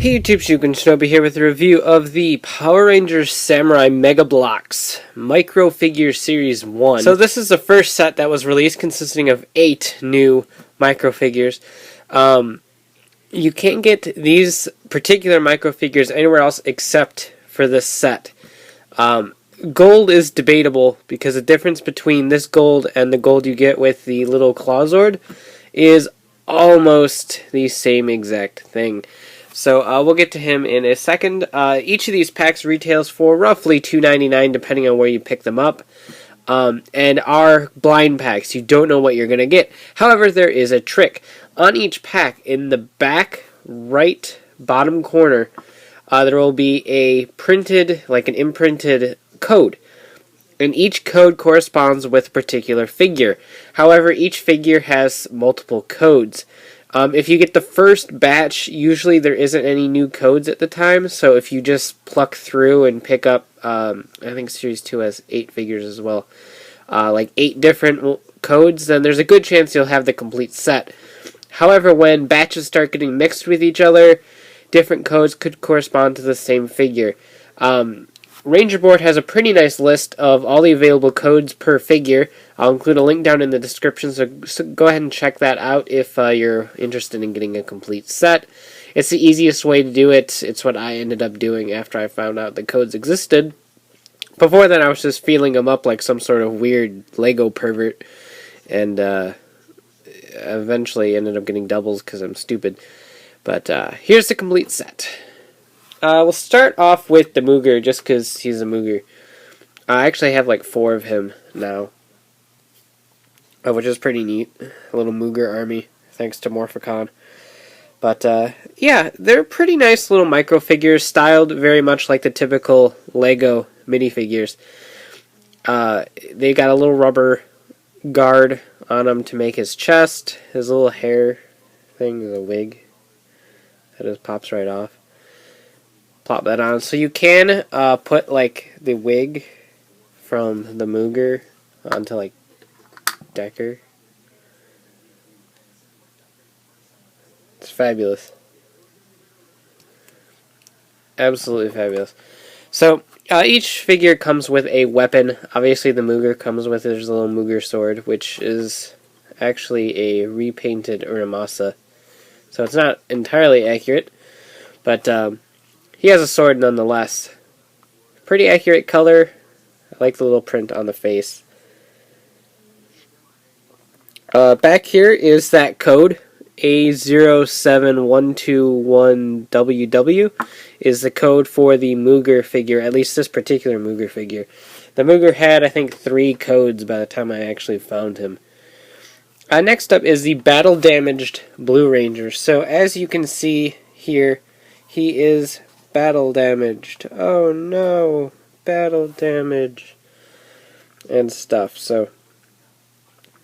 Hey YouTube, Shuken Shinobi here with a review of the Power Rangers Samurai MegaBloks Micro Figure Series 1. So this is the first set that was released consisting of 8 new micro figures. You can't get these particular micro figures anywhere else except for this set. Gold is debatable because the difference between this gold and the gold you get with the little Clawzord is almost the same exact thing. So we'll get to him in a second. Each of these packs retails for roughly $2.99 depending on where you pick them up. And are blind packs. You don't know what you're going to get. However, there is a trick. On each pack, in the back right bottom corner, there will be a printed, like an imprinted code. And each code corresponds with a particular figure. However, each figure has multiple codes. If you get the first batch, usually there isn't any new codes at the time, so if you just pluck through and pick up, I think Series 2 has 8 figures as well, like 8 different codes, then there's a good chance you'll have the complete set. However, when batches start getting mixed with each other, different codes could correspond to the same figure. Ranger Board has a pretty nice list of all the available codes per figure. I'll include a link down in the description, so go ahead and check that out if you're interested in getting a complete set. It's the easiest way to do it. It's what I ended up doing after I found out the codes existed. Before then, I was just feeling them up like some sort of weird Lego pervert, and eventually ended up getting doubles because I'm stupid. But here's the complete set. We'll start off with the Mooger, just because he's a Mooger. I actually have like 4 of him now, which is pretty neat. A little Mooger army, thanks to Morphicon. But, yeah, they're pretty nice little micro figures, styled very much like the typical Lego minifigures. They got a little rubber guard on him to make his chest. His little hair thing is a wig that just pops right off. Plop that on. So you can put like the wig from the Mooger onto like Decker. It's fabulous. Absolutely fabulous. So each figure comes with a weapon. Obviously the Mooger comes with his little Mooger sword, which is actually a repainted Uramasa. So it's not entirely accurate, but he has a sword nonetheless. Pretty accurate color. I like the little print on the face. Back here is that code. A07121WW is the code for the Mooger figure, at least this particular Mooger figure. The Mooger had, I think, 3 codes by the time I actually found him. Next up is the Battle Damaged Blue Ranger. So as you can see here, he is battle damaged. Oh no, battle damage and stuff. So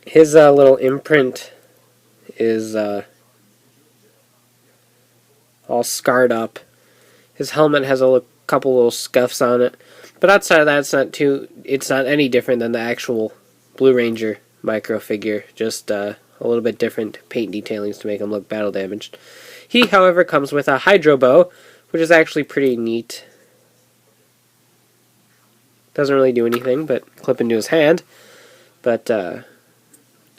his little imprint is all scarred up. His helmet has a couple little scuffs on it, but outside of that, it's not any different than the actual Blue Ranger micro figure. Just a little bit different paint detailings to make him look battle damaged. He, however, comes with a Hydro Bow, which is actually pretty neat. Doesn't really do anything but clip into his hand, but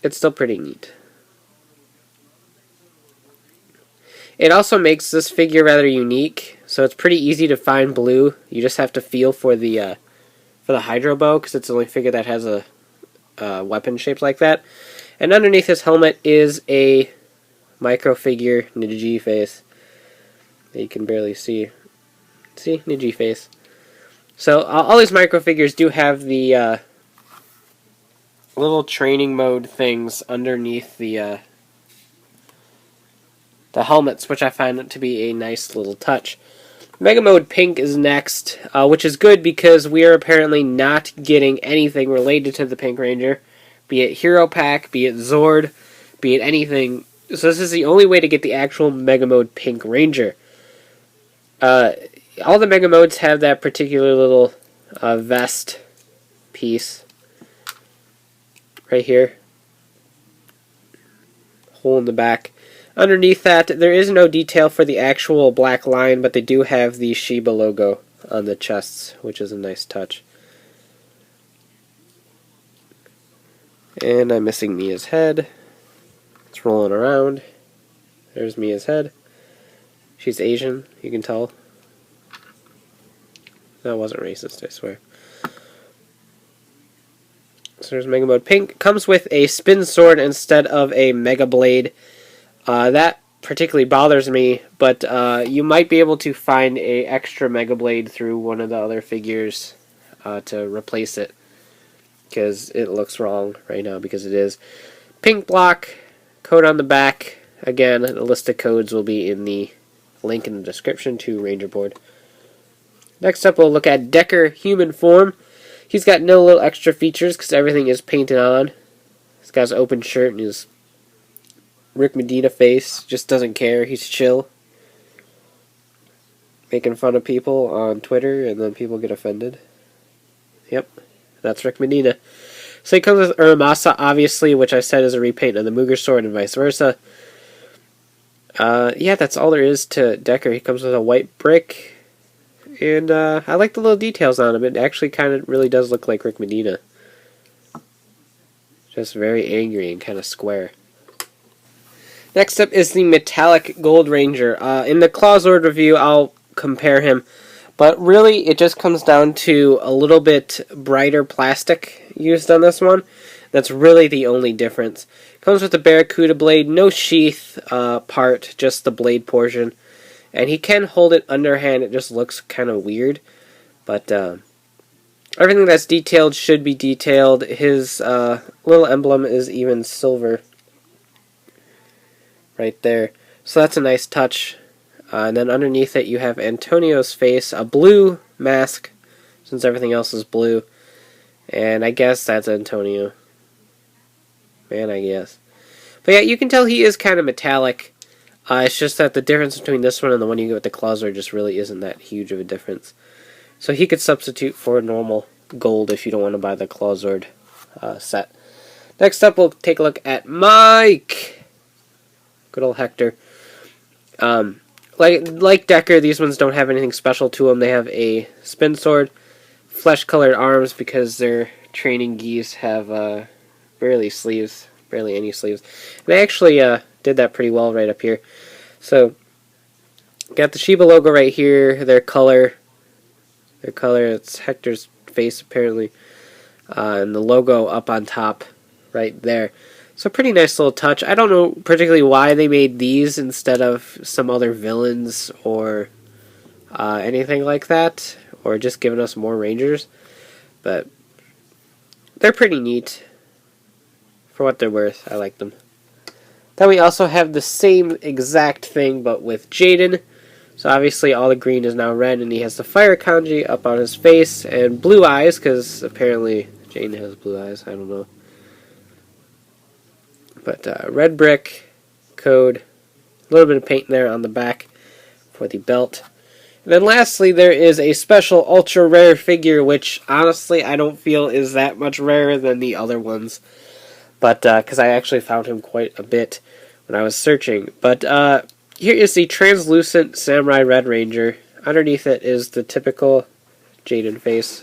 it's still pretty neat. It also makes this figure rather unique, so it's pretty easy to find blue. You just have to feel for the Hydro Bow, because it's the only figure that has a weapon shaped like that. And underneath his helmet is a micro figure Niji face that you can barely see. See? Niji face. So all these micro figures do have the little training mode things underneath the helmets, which I find to be a nice little touch. Mega Mode Pink is next, which is good because we are apparently not getting anything related to the Pink Ranger, be it Hero Pack, be it Zord, be it anything. So this is the only way to get the actual Mega Mode Pink Ranger. All the Mega Modes have that particular little vest piece right here, hole in the back. Underneath that, there is no detail for the actual black line, but they do have the Shiba logo on the chests, which is a nice touch. And I'm missing Mia's head. It's rolling around. There's Mia's head. She's Asian, you can tell. That wasn't racist, I swear. So there's Mega Mode Pink. Comes with a spin sword instead of a Mega Blade. That particularly bothers me, but you might be able to find a extra Mega Blade through one of the other figures to replace it, because it looks wrong right now, because it is. Pink block, code on the back. Again, the list of codes will be in the link in the description to Ranger Board. Next up, we'll look at Decker Human Form. He's got no little extra features because everything is painted on. He's got his open shirt and his Rick Medina face. Just doesn't care. He's chill. Making fun of people on Twitter, and then people get offended. Yep, that's Rick Medina. So he comes with Uramasa, obviously, which I said is a repaint of the Mooger sword and vice versa. Yeah, that's all there is to Decker. He comes with a white brick. And I like the little details on him. It actually kind of really does look like Rick Medina. Just very angry and kind of square. Next up is the Metallic Gold Ranger. In the Clawzord review, I'll compare him. But really, it just comes down to a little bit brighter plastic used on this one. That's really the only difference. Comes with the Barracuda blade, no sheath part, just the blade portion. And he can hold it underhand, it just looks kind of weird. But everything that's detailed should be detailed. His little emblem is even silver. Right there. So that's a nice touch. And then underneath it you have Antonio's face, a blue mask, since everything else is blue. And I guess that's Antonio. Man, I guess. But yeah, you can tell he is kind of metallic. It's just that the difference between this one and the one you get with the Clawzord just really isn't that huge of a difference. So he could substitute for normal gold if you don't want to buy the Clawzord set. Next up, we'll take a look at Mike. Good old Hector. Like Decker, these ones don't have anything special to them. They have a spin sword, flesh-colored arms because their training gis have barely any sleeves. And they actually did that pretty well right up here. So, got the Shiba logo right here. Their color, it's Hector's face apparently, and the logo up on top, right there. So pretty nice little touch. I don't know particularly why they made these instead of some other villains or anything like that, or just giving us more Rangers, but they're pretty neat for what they're worth. I like them. Then we also have the same exact thing, but with Jayden. So obviously all the green is now red, and he has the fire kanji up on his face, and blue eyes, because apparently Jayden has blue eyes, I don't know. But red brick, code, a little bit of paint there on the back for the belt. And then lastly, there is a special ultra rare figure, which honestly I don't feel is that much rarer than the other ones. But because I actually found him quite a bit when I was searching. But here is the translucent Samurai Red Ranger. Underneath it is the typical Jayden face,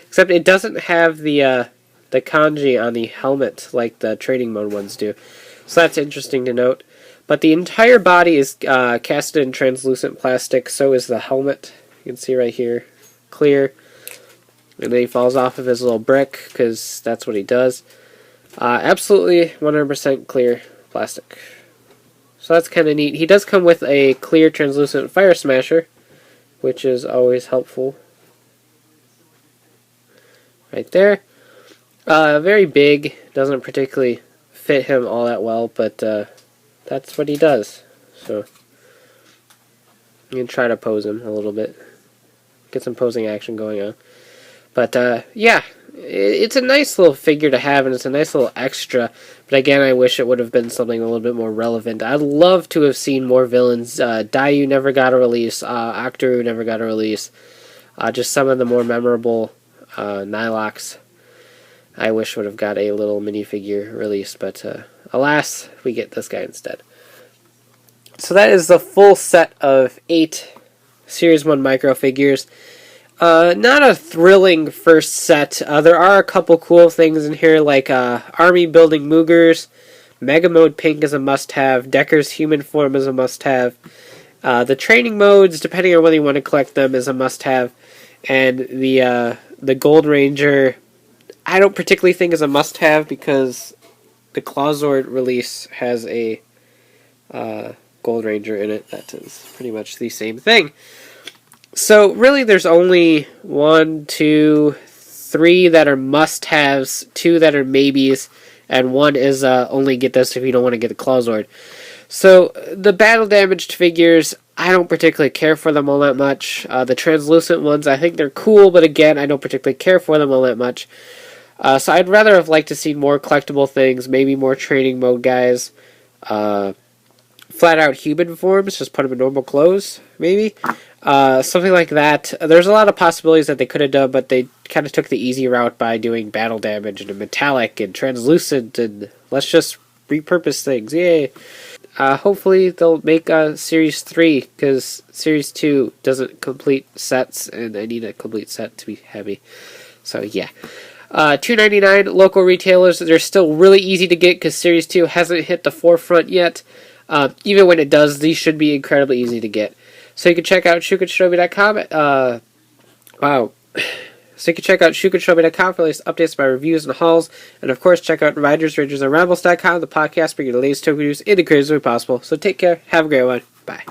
except it doesn't have the kanji on the helmet like the trading mode ones do. So that's interesting to note. But the entire body is casted in translucent plastic. So is the helmet. You can see right here, clear. And then he falls off of his little brick because that's what he does. Absolutely 100% clear plastic. So that's kind of neat. He does come with a clear translucent fire smasher, which is always helpful. Right there. Very big. Doesn't particularly fit him all that well, but that's what he does. So you can try to pose him a little bit. Get some posing action going on. But yeah. It's a nice little figure to have, and it's a nice little extra. But again, I wish it would have been something a little bit more relevant. I'd love to have seen more villains. Dayu never got a release. Octoru never got a release. Just some of the more memorable Nilox I wish would have got a little minifigure release. But alas, we get this guy instead. So that is the full set of 8 Series 1 micro figures. Not a thrilling first set. There are a couple cool things in here, like army building Moogers. Mega Mode Pink is a must-have. Decker's human form is a must-have. The training modes, depending on whether you want to collect them, is a must-have. And the Gold Ranger, I don't particularly think is a must-have because the Clawzord release has a Gold Ranger in it. That is pretty much the same thing. So really there's only 1, 2, 3 that are must-haves, 2 that are maybes, and 1 is only get this if you don't want to get the Clawzord. So the battle damaged figures, I don't particularly care for them all that much. The translucent ones, I think they're cool, but again, I don't particularly care for them all that much. So I'd rather have liked to see more collectible things, maybe more training mode guys. Flat out human forms, just put them in normal clothes, maybe. Something like that. There's a lot of possibilities that they could have done, but they kind of took the easy route by doing battle damage and metallic and translucent, and let's just repurpose things. Yay! Hopefully they'll make Series 3, because Series 2 doesn't complete sets, and I need a complete set to be happy. So yeah. $2.99 local retailers. They're still really easy to get because Series 2 hasn't hit the forefront yet. Even when it does, these should be incredibly easy to get. So you can check out shukenshobi.com. So you can check out shukenshobi.com for latest updates by reviews and hauls. And of course, check out Riders, Rangers, and Rambles.com, the podcast bringing the latest token news in the craziest way possible. So take care. Have a great one. Bye.